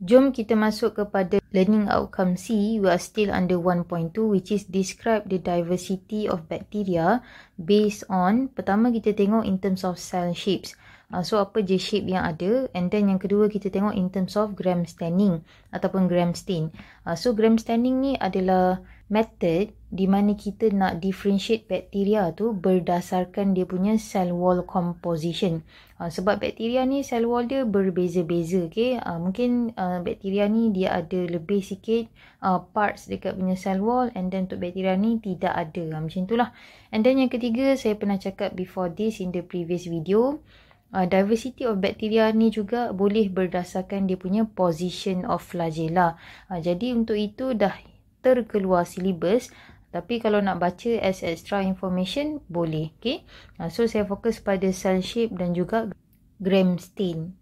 Jom kita masuk kepada learning outcome C. We are still under 1.2 which is describe the diversity of bacteria based on, pertama kita tengok in terms of cell shapes. So apa je shape yang ada, and then yang kedua kita tengok in terms of gram staining ataupun gram stain. So gram staining ni adalah method di mana kita nak differentiate bakteria tu berdasarkan dia punya cell wall composition. Sebab bakteria ni cell wall dia berbeza-beza, okay? Mungkin bakteria ni dia ada lebih sikit parts dekat punya cell wall, and then untuk bakteria ni tidak ada, macam itulah. And then yang ketiga, saya pernah cakap before this in the previous video, diversity of bacteria ni juga boleh berdasarkan dia punya position of flagella. Jadi untuk itu dah terkeluar silibus, tapi kalau nak baca as extra information boleh, okay? So saya fokus pada cell shape dan juga gram stain.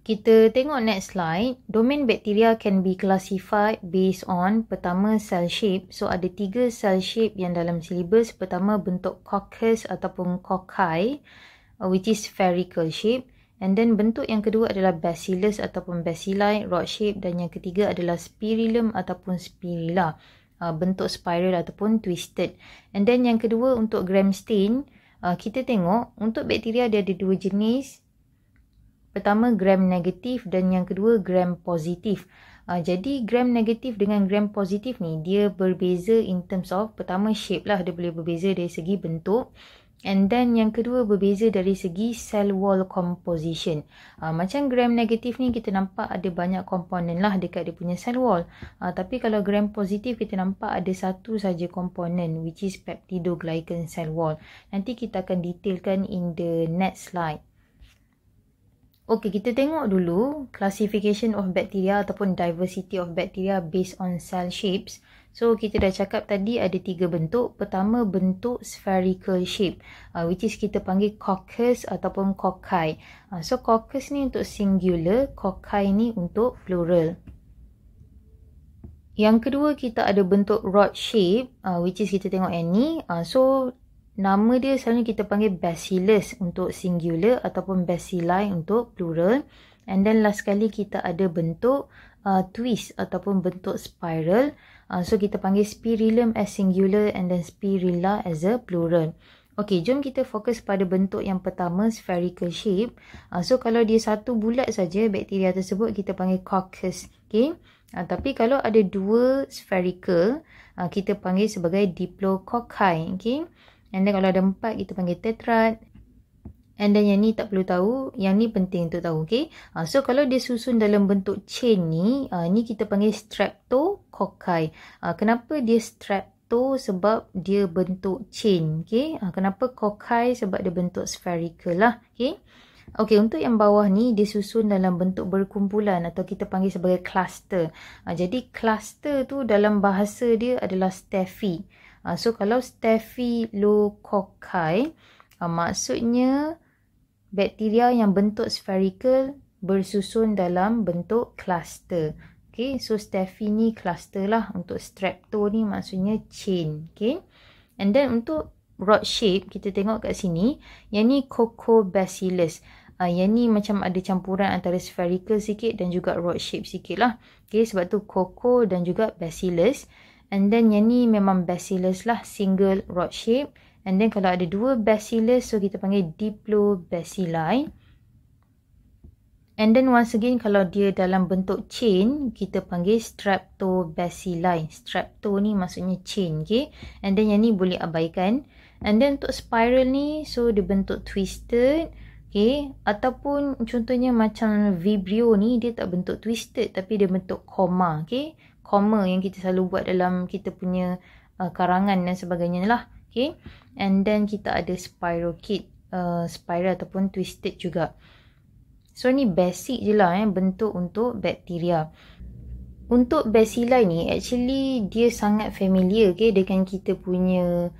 Kita tengok next slide. Domain bacteria can be classified based on, pertama cell shape. So ada 3 cell shape yang dalam silibus. Pertama bentuk coccus ataupun cocci, which is spherical shape. And then bentuk yang kedua adalah bacillus ataupun bacilli, rod shape. Dan yang ketiga adalah spirillum ataupun spirilla, bentuk spiral ataupun twisted. And then yang kedua untuk gram stain, kita tengok untuk bakteria dia ada 2 jenis. Pertama gram negatif dan yang kedua gram positif. Jadi gram negatif dengan gram positif ni dia berbeza in terms of, pertama shape lah, dia boleh berbeza dari segi bentuk. And then yang kedua berbeza dari segi cell wall composition. Macam gram negatif ni kita nampak ada banyak komponen lah dekat dia punya cell wall. Tapi kalau gram positif kita nampak ada satu saja komponen, which is peptidoglycan cell wall. Nanti kita akan detailkan in the next slide. Okey, kita tengok dulu classification of bacteria ataupun diversity of bacteria based on cell shapes. So kita dah cakap tadi ada 3 bentuk. Pertama bentuk spherical shape, which is kita panggil coccus ataupun cocci. So coccus ni untuk singular, cocci ni untuk plural. Yang kedua kita ada bentuk rod shape, which is kita tengok yang ni. So nama dia selalunya kita panggil bacillus untuk singular ataupun bacilli untuk plural. And then last sekali kita ada bentuk twist ataupun bentuk spiral. So kita panggil spirillum as singular and then spirilla as a plural. Okey, jom kita fokus pada bentuk yang pertama, spherical shape. So kalau dia satu bulat saja bakteria tersebut kita panggil coccus, okay? Tapi kalau ada 2 spherical, kita panggil sebagai diplococci, okay? And then kalau ada 4 kita panggil tetrad. And then yang ni tak perlu tahu, yang ni penting untuk tahu, okay? So kalau dia susun dalam bentuk chain ni, ni kita panggil streptococci. Kenapa dia strepto? Sebab dia bentuk chain, okay? Kenapa cocci? Sebab dia bentuk spherical lah, okay? Okay, untuk yang bawah ni dia susun dalam bentuk berkumpulan atau kita panggil sebagai cluster. Jadi cluster tu dalam bahasa dia adalah staphy. So kalau staphylococci, maksudnya bakteria yang bentuk spherical bersusun dalam bentuk cluster. Okay, so staphy ni cluster lah. Untuk strepto ni maksudnya chain. Okay, and then untuk rod shape kita tengok kat sini, yang ni coccobacillus. Yang ni macam ada campuran antara spherical sikit dan juga rod shape sikit lah. Okay, sebab tu cocco dan juga bacillus. And then yang ni memang bacillus lah, single rod shape. And then kalau ada 2 bacillus, so kita panggil diplobacilli. And then once again kalau dia dalam bentuk chain, kita panggil streptobacilli. Strepto ni maksudnya chain, okay? And then yang ni boleh abaikan. And then untuk spiral ni, so dia bentuk twisted, okay? Ataupun contohnya macam vibrio ni, dia tak bentuk twisted tapi dia bentuk koma, okay? Koma yang kita selalu buat dalam kita punya karangan dan sebagainya lah, okay? And then kita ada spirochete, spiral ataupun twisted juga. So ni basic je lah bentuk untuk bakteria. Untuk bacilli ni actually dia sangat familiar, okay, dengan kita punya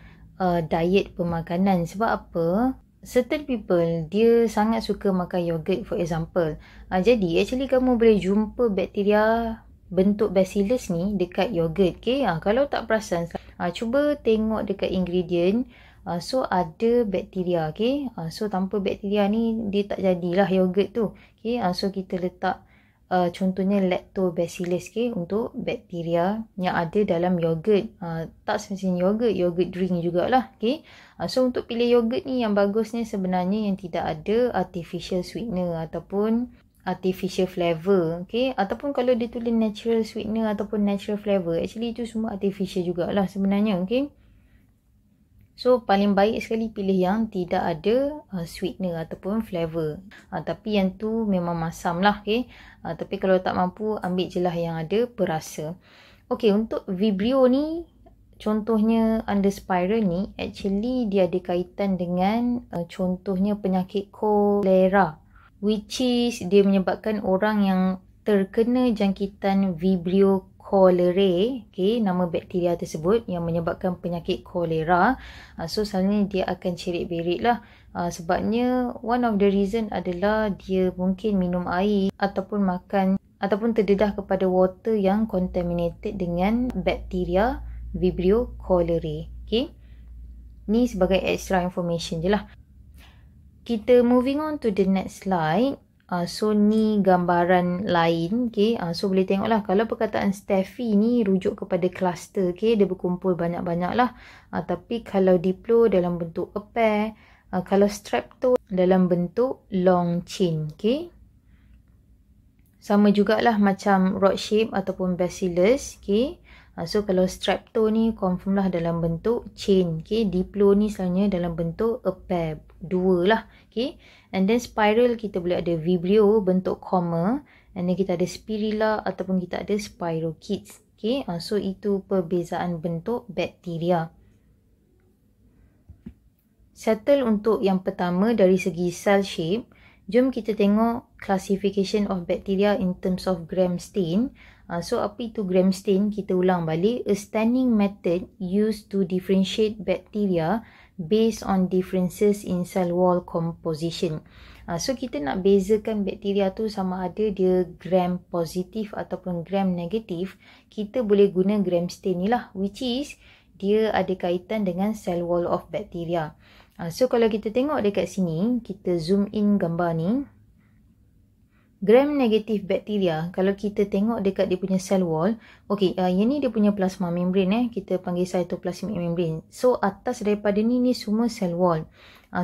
diet pemakanan. Sebab apa? Certain people dia sangat suka makan yogurt for example. Jadi actually kamu boleh jumpa bakteria bentuk bacillus ni dekat yogurt, okay? Kalau tak perasan, cuba tengok dekat ingredient. So ada bakteria, okay? So tanpa bakteria ni dia tak jadilah yogurt tu, okay? So kita letak contohnya lactobacillus, okay, untuk bakteria yang ada dalam yogurt. Tak semestinya yogurt drink jugalah, okay. So untuk pilih yogurt ni yang bagusnya sebenarnya yang tidak ada artificial sweetener ataupun artificial flavor, okay. Ataupun kalau dia tulis natural sweetener ataupun natural flavor, actually itu semua artificial jugalah sebenarnya, okay. So paling baik sekali pilih yang tidak ada sweetener ataupun flavor. Tapi yang tu memang masam lah, okay. Tapi kalau tak mampu, ambil je lah yang ada perasa. Okay, untuk Vibrio ni, contohnya under spiral ni, actually dia ada kaitan dengan contohnya penyakit kolera, which is dia menyebabkan orang yang terkena jangkitan Vibrio cholerae, okay, nama bakteria tersebut yang menyebabkan penyakit kolera. So selalunya dia akan cerit-berit lah. Sebabnya one of the reason adalah dia mungkin minum air ataupun makan ataupun terdedah kepada water yang contaminated dengan bakteria Vibrio cholerae, okay. Ni sebagai extra information je lah. Kita moving on to the next slide. So ni gambaran lain, okay. So boleh tengok lah, kalau perkataan Staphy ni rujuk kepada cluster, okay. Dia berkumpul banyak-banyak lah. Tapi kalau diplo dalam bentuk a pair, kalau strepto dalam bentuk long chain, okay. Sama jugalah macam rod shape ataupun bacillus, okay. So kalau strepto ni confirm lah dalam bentuk chain, okay. Diplo ni selalunya dalam bentuk a pair, dua lah, okay. And then spiral kita boleh ada Vibrio bentuk comma, and then kita ada spirilla ataupun kita ada spirochetes, okay. So itu perbezaan bentuk bakteria. Settle untuk yang pertama dari segi cell shape. Jom kita tengok classification of bacteria in terms of gram stain. So apa itu gram stain? Kita ulang balik. A staining method used to differentiate bacteria based on differences in cell wall composition. So kita nak bezakan bakteria tu sama ada dia gram positif ataupun gram negatif, kita boleh guna gram stain ni lah, which is dia ada kaitan dengan cell wall of bacteria. So kalau kita tengok dekat sini, kita zoom in gambar ni. Gram negatif bakteria, kalau kita tengok dekat dia punya cell wall, okay, yang ni dia punya plasma membrane, kita panggil cytoplasmic membrane. So atas daripada ni semua cell wall.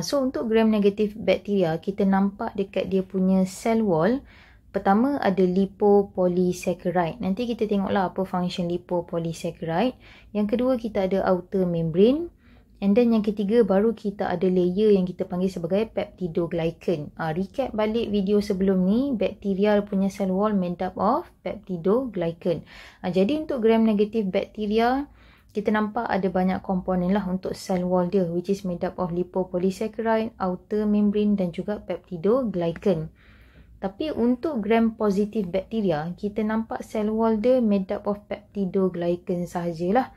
So untuk gram negatif bakteria, kita nampak dekat dia punya cell wall, pertama ada lipopolysaccharide. Nanti kita tengoklah apa function lipopolysaccharide. Yang kedua kita ada outer membrane. And then yang ketiga baru kita ada layer yang kita panggil sebagai peptidoglycan. Recap balik video sebelum ni, bakteria punya cell wall made up of peptidoglycan. Jadi untuk gram negatif bakteria, kita nampak ada banyak komponen lah untuk cell wall dia, which is made up of lipopolysaccharide, outer membrane dan juga peptidoglycan. Tapi untuk gram positif bakteria, kita nampak cell wall dia made up of peptidoglycan sahajalah.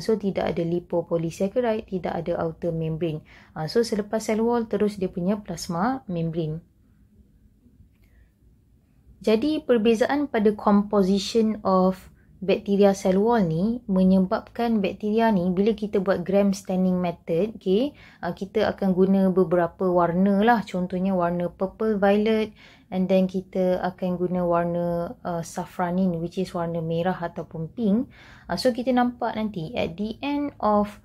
So tidak ada lipopolysaccharide, tidak ada outer membrane. So selepas cell wall terus dia punya plasma membrane. Jadi perbezaan pada composition of bakteria cell wall ni menyebabkan bakteria ni bila kita buat gram staining method, okay, kita akan guna beberapa warna lah. Contohnya warna purple violet, and then kita akan guna warna saffronin, which is warna merah ataupun pink. So kita nampak nanti at the end of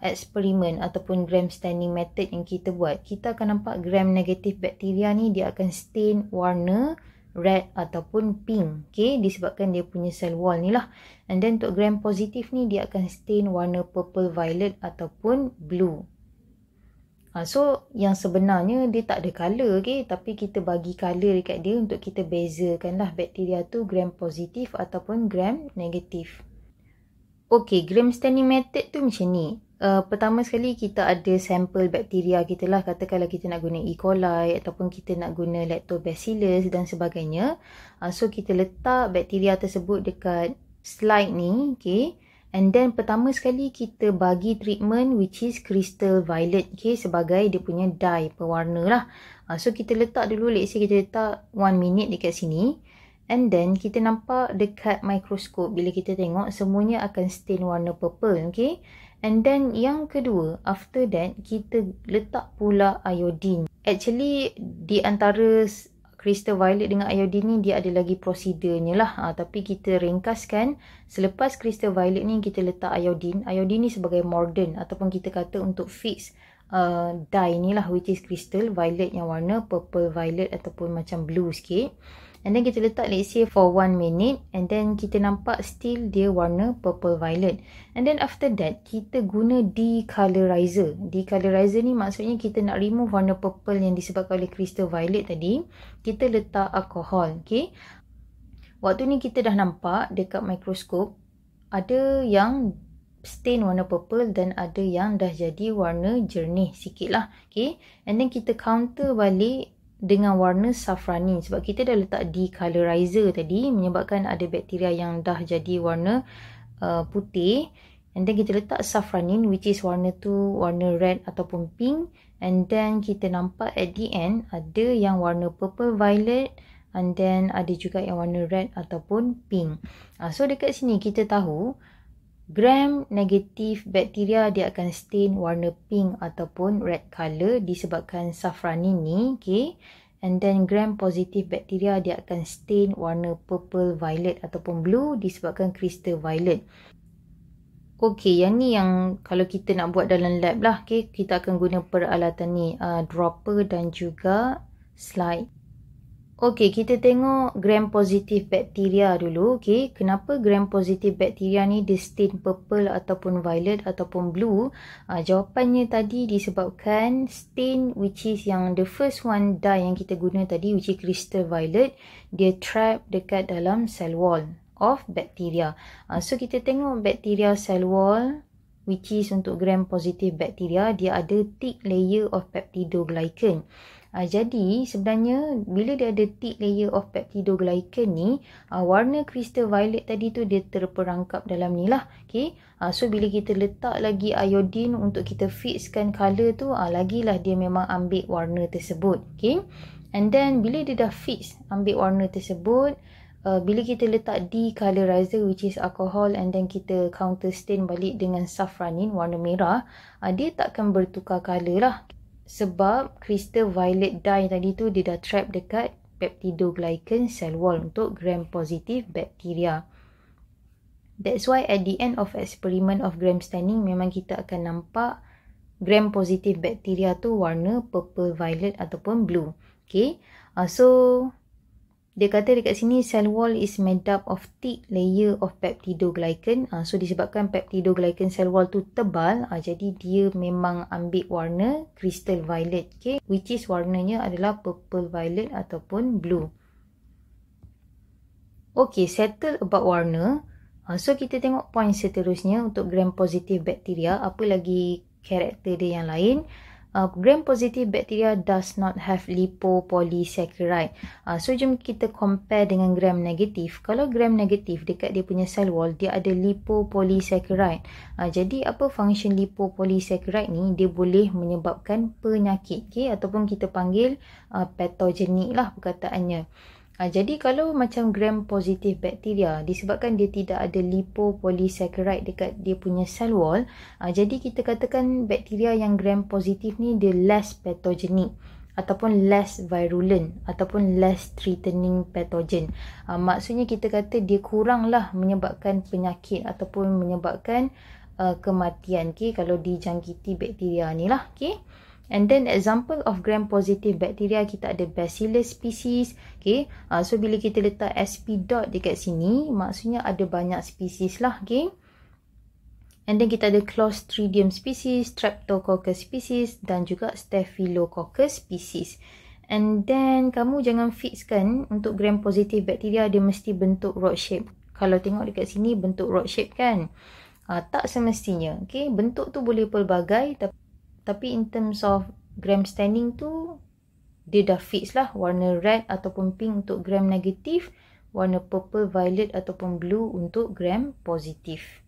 eksperimen ataupun gram staining method yang kita buat, kita akan nampak gram negatif bakteria ni dia akan stain warna red ataupun pink, okay, disebabkan dia punya cell wall ni lah. And then untuk gram positif ni dia akan stain warna purple violet ataupun blue. So yang sebenarnya dia tak ada colour, okay, tapi kita bagi colour dekat dia untuk kita bezakan lah bakteria tu gram positif ataupun gram negatif. Okay, gram staining method tu macam ni. Pertama sekali kita ada sampel bakteria kita lah. Katakanlah kita nak guna E. coli ataupun kita nak guna lactobacillus dan sebagainya. So kita letak bakteria tersebut dekat slide ni, okay. And then pertama sekali kita bagi treatment which is crystal violet, okay, sebagai dia punya dye pewarna lah. So kita letak dulu, let's say kita letak 1 minute dekat sini. And then kita nampak dekat mikroskop bila kita tengok semuanya akan stain warna purple, okay. And then yang kedua, after that kita letak pula iodine. Actually di antara crystal violet dengan iodine ni dia ada lagi prosedurnya lah. Tapi kita ringkaskan, selepas crystal violet ni kita letak iodine. Iodine ni sebagai mordant ataupun kita kata untuk fix dye ni lah, which is crystal violet yang warna purple violet ataupun macam blue sikit. And then kita letak let's say for 1 minute, and then kita nampak still dia warna purple violet. And then after that kita guna decolorizer. Decolorizer ni maksudnya kita nak remove warna purple yang disebabkan oleh crystal violet tadi. Kita letak alkohol. Okay, waktu ni kita dah nampak dekat mikroskop ada yang stain warna purple dan ada yang dah jadi warna jernih sikit lah. Okay, and then kita counter balik dengan warna safranin sebab kita dah letak decolorizer tadi menyebabkan ada bakteria yang dah jadi warna putih. And then kita letak safranin which is warna tu warna red ataupun pink, and then kita nampak at the end ada yang warna purple violet, and then ada juga yang warna red ataupun pink. So dekat sini kita tahu gram negatif bakteria dia akan stain warna pink ataupun red color disebabkan safranin ni. Okay, and then gram positif bakteria dia akan stain warna purple violet ataupun blue disebabkan crystal violet. Okay, yang ni yang kalau kita nak buat dalam lab lah. Okay, kita akan guna peralatan ni, dropper dan juga slide. Okey, kita tengok gram positif bakteria dulu. Okey, kenapa gram positif bakteria ni dia stain purple ataupun violet ataupun blue? Jawapannya tadi disebabkan stain which is yang the first one dye yang kita guna tadi which is crystal violet, dia trap dekat dalam cell wall of bacteria. So kita tengok bacteria cell wall which is untuk gram positif bakteria, dia ada thick layer of peptidoglycan. Jadi sebenarnya bila dia ada thick layer of peptidoglycan ni, warna crystal violet tadi tu dia terperangkap dalam ni lah. Okay, so bila kita letak lagi iodine untuk kita fixkan color tu, lagilah dia memang ambil warna tersebut. Okay, and then bila dia dah fix ambil warna tersebut, bila kita letak decolorizer which is alcohol, and then kita counter stain balik dengan safranin warna merah, dia takkan bertukar color lah. Sebab crystal violet dye tadi tu dia dah trap dekat peptidoglycan cell wall untuk gram positif bakteria. That's why at the end of experiment of gram staining memang kita akan nampak gram positif bakteria tu warna purple violet ataupun blue. Okay, so dia kata dekat sini cell wall is made up of thick layer of peptidoglycan. So disebabkan peptidoglycan cell wall tu tebal, jadi dia memang ambil warna crystal violet. Okay, which is warnanya adalah purple violet ataupun blue. Okay, settle about warna. So kita tengok point seterusnya untuk gram positif bakteria. Apa lagi karakter dia yang lain? Gram positif bakteria does not have lipopolysaccharide. So jom kita compare dengan gram negatif. Kalau gram negatif dekat dia punya cell wall dia ada lipopolysaccharide. Jadi apa function lipopolysaccharide ni? Dia boleh menyebabkan penyakit, okay? Ataupun kita panggil patogenik lah perkataannya. Jadi kalau macam gram positif bakteria disebabkan dia tidak ada lipopolysaccharide dekat dia punya cell wall, jadi kita katakan bakteria yang gram positif ni dia less pathogenic ataupun less virulent ataupun less threatening pathogen. Maksudnya kita kata dia kuranglah menyebabkan penyakit ataupun menyebabkan kematian, okay? Kalau dijangkiti bakteria ni lah. Okay, and then example of gram positive bacteria kita ada Bacillus species. Okay, so bila kita letak sp dot dekat sini maksudnya ada banyak spesies lah. Okay, and then kita ada Clostridium species, Streptococcus species dan juga Staphylococcus species. And then kamu jangan fixkan untuk gram positive bacteria dia mesti bentuk rod shape. Kalau tengok dekat sini bentuk rod shape kan, tak semestinya. Okay, bentuk tu boleh pelbagai, tapi in terms of gram staining tu dia dah fix lah warna red ataupun pink untuk gram negatif, warna purple violet ataupun blue untuk gram positif.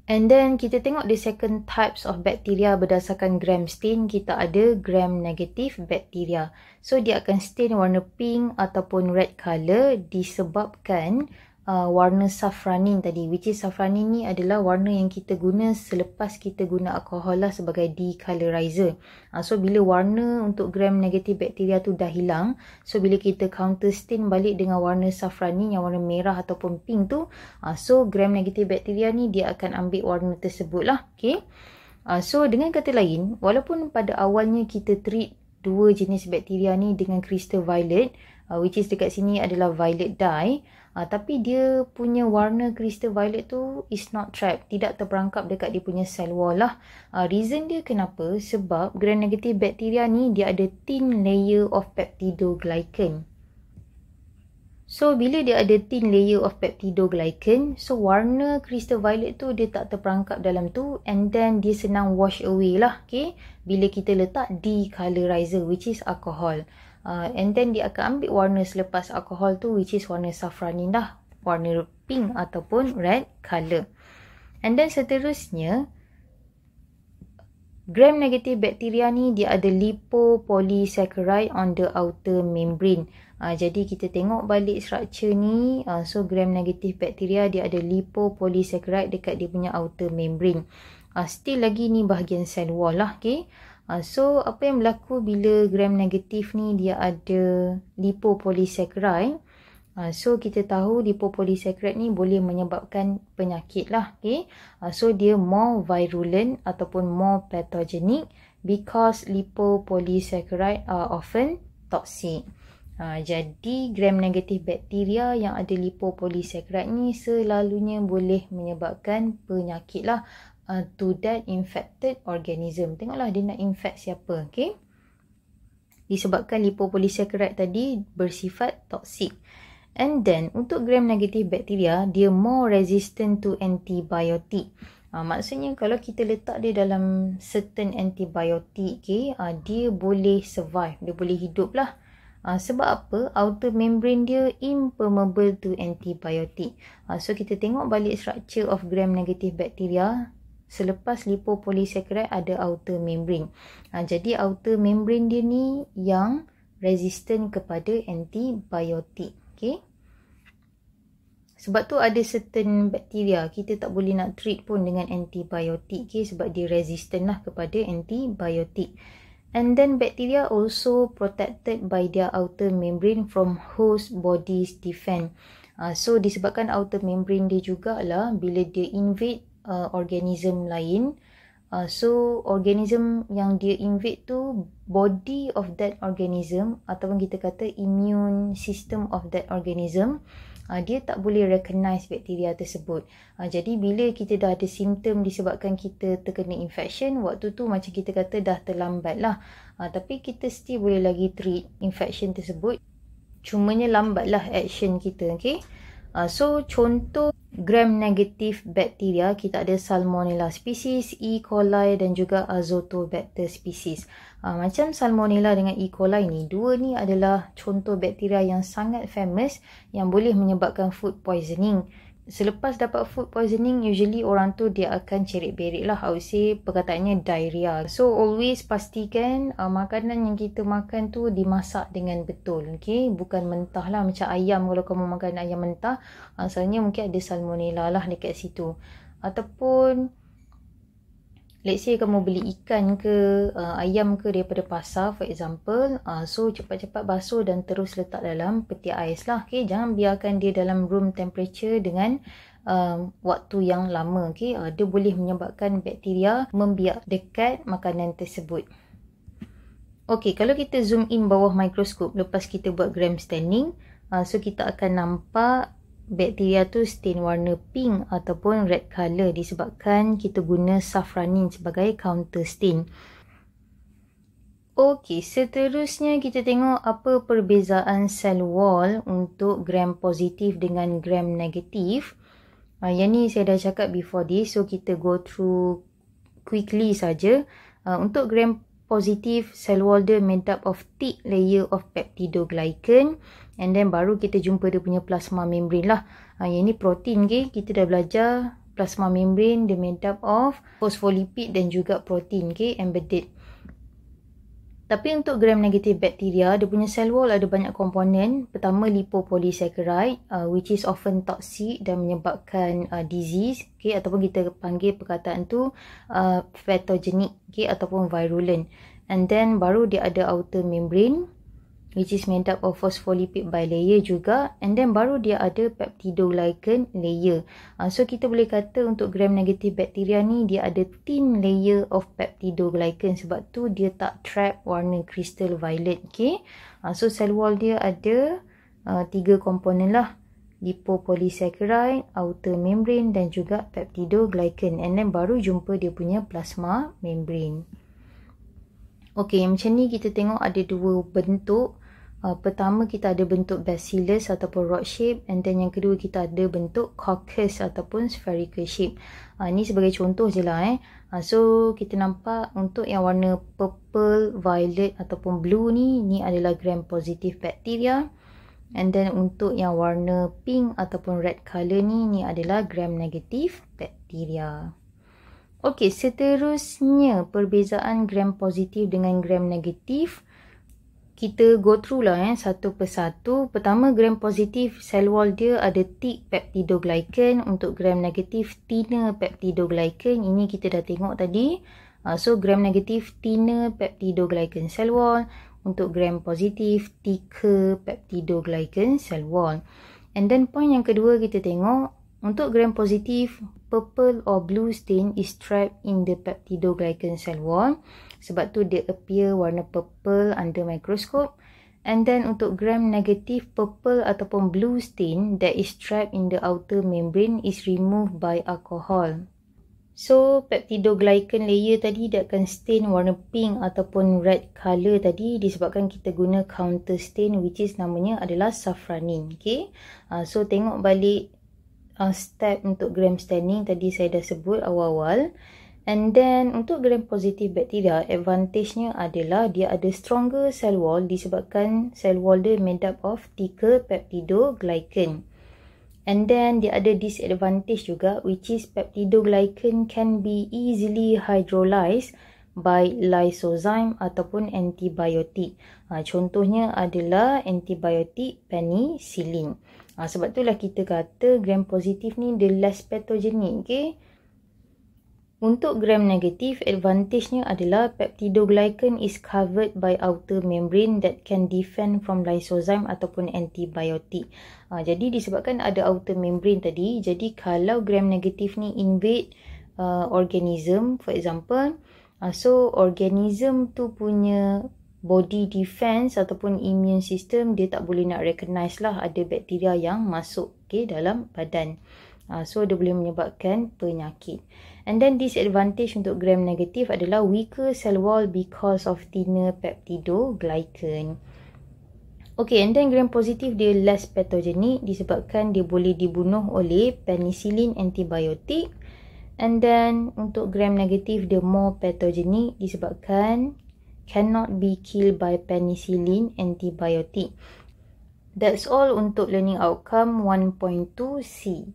And then kita tengok the second types of bacteria berdasarkan gram stain. Kita ada gram negatif bacteria. So dia akan stain warna pink ataupun red color disebabkan warna safranin tadi, which is safranin ni adalah warna yang kita guna selepas kita guna alkohol lah sebagai decolorizer. So bila warna untuk gram negatif bakteria tu dah hilang, so bila kita counter stain balik dengan warna safranin yang warna merah ataupun pink tu, so gram negatif bakteria ni dia akan ambil warna tersebut lah. Okay. So dengan kata lain, walaupun pada awalnya kita treat dua jenis bakteria ni dengan crystal violet, which is dekat sini adalah violet dye, tapi dia punya warna crystal violet tu is not trapped, tidak terperangkap dekat dia punya cell wall lah. Reason dia kenapa? Sebab gram negatif bakteria ni dia ada thin layer of peptidoglycan. So bila dia ada thin layer of peptidoglycan, so warna crystal violet tu dia tak terperangkap dalam tu, and then dia senang wash away lah, okay, bila kita letak decolorizer, which is alcohol. And then dia akan ambil warna selepas alkohol tu, which is warna safranin dah, warna pink ataupun red colour. And then seterusnya, gram negatif bakteria ni dia ada lipopolysaccharide on the outer membrane. Jadi kita tengok balik structure ni, so gram negatif bakteria dia ada lipopolysaccharide dekat dia punya outer membrane. Still lagi ni bahagian cell wall lah, okay. So apa yang berlaku bila gram negatif ni dia ada lipopolysaccharide? So kita tahu lipopolysaccharide ni boleh menyebabkan penyakit lah, okay. So dia more virulent ataupun more pathogenic because lipopolysaccharide are often toxic. Jadi gram negatif bakteria yang ada lipopolysaccharide ni selalunya boleh menyebabkan penyakit lah to that infected organism. Tengoklah dia nak infect siapa, okay. Disebabkan lipopolysaccharide tadi bersifat toksik. And then untuk gram negatif bakteria, dia more resistant to antibiotic. Maksudnya kalau kita letak dia dalam certain antibiotic, okay, dia boleh survive, dia boleh hidup lah. Sebab apa? Outer membrane dia impermeable to antibiotic. So kita tengok balik structure of gram negatif bakteria. Selepas lipopolysaccharide ada outer membrane. Jadi outer membrane dia ni yang resistant kepada antibiotik. Okay. Sebab tu ada certain bakteria kita tak boleh nak treat pun dengan antibiotik, okay, sebab dia resistant lah kepada antibiotik. And then bacteria also protected by their outer membrane from host body's defense. So disebabkan outer membrane dia jugalah bila dia invade organism lain, so organism yang dia invade tu, body of that organism ataupun kita kata immune system of that organism, dia tak boleh recognize bakteria tersebut. Jadi bila kita dah ada simptom disebabkan kita terkena infection, waktu tu macam kita kata dah terlambat lah. Tapi kita still boleh lagi treat infection tersebut, cumanya lambat lah action kita, okay. So contoh gram negatif bakteria, kita ada Salmonella species, E. coli dan juga Azotobacter species. Macam Salmonella dengan E. coli ni, dua ni adalah contoh bakteria yang sangat famous yang boleh menyebabkan food poisoning. Selepas dapat food poisoning, usually orang tu dia akan cerit-berit lah, I would say perkataannya diarrhea. So always pastikan makanan yang kita makan tu dimasak dengan betul, okay? Bukan mentah lah, macam ayam, kalau kamu makan ayam mentah, asalnya mungkin ada salmonella lah dekat situ. Ataupun let's say kamu beli ikan ke ayam ke daripada pasar for example, so cepat-cepat basuh dan terus letak dalam peti ais lah, okay? Jangan biarkan dia dalam room temperature dengan waktu yang lama, okay? Dia boleh menyebabkan bakteria membiak dekat makanan tersebut. Okay, kalau kita zoom in bawah mikroskop lepas kita buat gram staining, so kita akan nampak bakteria tu stain warna pink ataupun red color disebabkan kita guna safranin sebagai counter stain. Okey, seterusnya kita tengok apa perbezaan cell wall untuk gram positif dengan gram negatif. Yang ni saya dah cakap before this, so kita go through quickly saja. Untuk gram positif, cell wall dia made up of thick layer of peptidoglycan, and then baru kita jumpa dia punya plasma membrane lah. Yang ni protein, okay? Kita dah belajar plasma membrane dia made up of phospholipid dan juga protein, okay? Embedded. Tapi untuk gram-negatif bakteria, dia punya cell wall ada banyak komponen. Pertama, lipopolysaccharide, which is often toxic dan menyebabkan disease, okay, ataupun kita panggil perkataan tu pathogenic, okay, ataupun virulent. And then baru dia ada outer membrane, which is made up of phospholipid bilayer juga, and then baru dia ada peptidoglycan layer. So kita boleh kata untuk gram-negatif bakteria ni dia ada thin layer of peptidoglycan, sebab tu dia tak trap warna crystal violet. Okay? So cell wall dia ada 3 komponen lah, lipopolysaccharide, outer membrane dan juga peptidoglycan, and then baru jumpa dia punya plasma membrane. Okay, macam ni kita tengok ada 2 bentuk. Pertama kita ada bentuk bacillus ataupun rod shape, and then yang kedua kita ada bentuk coccus ataupun spherical shape. Ni sebagai contoh je lah. So kita nampak untuk yang warna purple, violet ataupun blue ni adalah gram positif bakteria. And then untuk yang warna pink ataupun red colour ni adalah gram negatif bakteria. Okey, seterusnya perbezaan gram positif dengan gram negatif. Kita go through lah satu persatu. Pertama, gram positif cell wall dia ada thick peptidoglycan. Untuk gram negatif thinner peptidoglycan. Ini kita dah tengok tadi. So gram negatif thinner peptidoglycan cell wall. Untuk gram positif thicker peptidoglycan cell wall. And then point yang kedua kita tengok, untuk gram positif purple or blue stain is trapped in the peptidoglycan cell wall. Sebab tu dia appear warna purple under microscope. And then untuk gram negatif purple ataupun blue stain that is trapped in the outer membrane is removed by alcohol. So peptidoglycan layer tadi dia akan stain warna pink ataupun red colour tadi disebabkan kita guna counter stain, which is namanya adalah safranin. Okay? So tengok balik step untuk gram staining tadi saya dah sebut awal-awal. And then untuk gram positif bakteria, advantage-nya adalah dia ada stronger cell wall disebabkan cell wall dia made up of thicker peptidoglycan. And then dia ada disadvantage juga, which is peptidoglycan can be easily hydrolyzed by lysozyme ataupun antibiotik. Contohnya adalah antibiotik penicillin. Sebab itulah kita kata gram positif ni dia less pathogenic. Okay? Untuk gram negatif, advantage-nya adalah peptidoglycan is covered by outer membrane that can defend from lysozyme ataupun antibiotik. Jadi disebabkan ada outer membrane tadi, jadi kalau gram negatif ni invade organism, for example, so organism tu punya body defense ataupun immune system dia tak boleh nak recognize lah ada bakteria yang masuk dalam badan. So dia boleh menyebabkan penyakit. And then disadvantage untuk gram negatif adalah weaker cell wall because of thinner peptidoglycan. Okay, and then gram positif dia less pathogenic disebabkan dia boleh dibunuh oleh penicillin antibiotik. And then untuk gram negatif dia more pathogenic disebabkan cannot be killed by penicillin antibiotik. That's all untuk learning outcome 1.2C.